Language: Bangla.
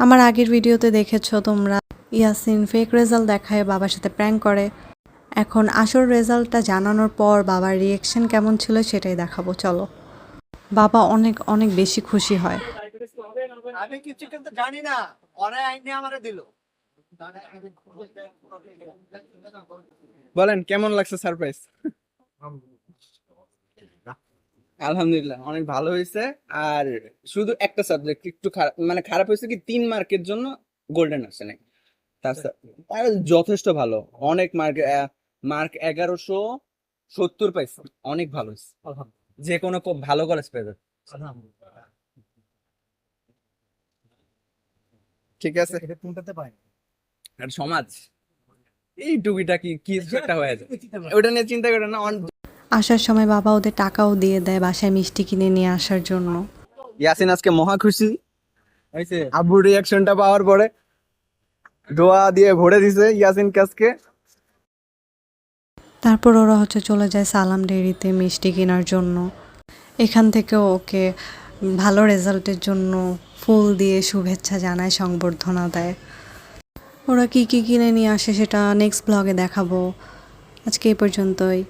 আমার আগের ভিডিওতে দেখেছো তোমরা ইয়াসিন ফেক রেজাল্ট দেখায় বাবার সাথে প্র্যাঙ্ক করে। এখন আসল রেজাল্টটা জানানোর পর বাবার রিয়েকশন কেমন ছিল সেটাই দেখাবো, চলো। বাবা অনেক অনেক বেশি খুশি হয়। আমি কিছু কিন্তু জানি না, ওরা আইনে আমারে দিল। বলেন কেমন লাগছে সারপ্রাইজ? আলহামদুলিল্লাহ অনেক ভালো হয়েছে। আর শুধু একটা সাবজেক্ট একটু খারাপ, মানে খারাপ হয়েছে কি 3 মার্কের জন্য গোল্ডেন আসে নাই। তার যথেষ্ট ভালো, অনেক মার্ক, মার্ক 1170 পাইছে, অনেক ভালো হয়েছে। যে কোনো ভালো কলেজ পেয়ে যাবে। ঠিক আছে, আর সমাজ এই টুকিটাকি কি কিছু একটা হয়ে যায়, ওটা নিয়ে চিন্তা করে না। আসার সময় বাবা ওদের টাকাও দিয়ে দেয় বাসায় মিষ্টি কিনে নিয়ে আসার জন্য। ইয়াসিন আজকে মহা খুশি হয়েছে আব্বুর রিয়াকশনটা পাওয়ার পরে। দোয়া দিয়ে ভরে দিছে ইয়াসিন কাজকে। তারপর ওরা চলে যায় সালাম ডেইরিতে মিষ্টি কেনার জন্য। এখান থেকে ওকে ভালো রেজাল্টের জন্য ফুল দিয়ে শুভেচ্ছা জানায়, সংবর্ধনা দেয়। ওরা কি কি কিনে নিয়ে আসে সেটা নেক্সট ব্লগে দেখাবো। আজকে এই পর্যন্তই।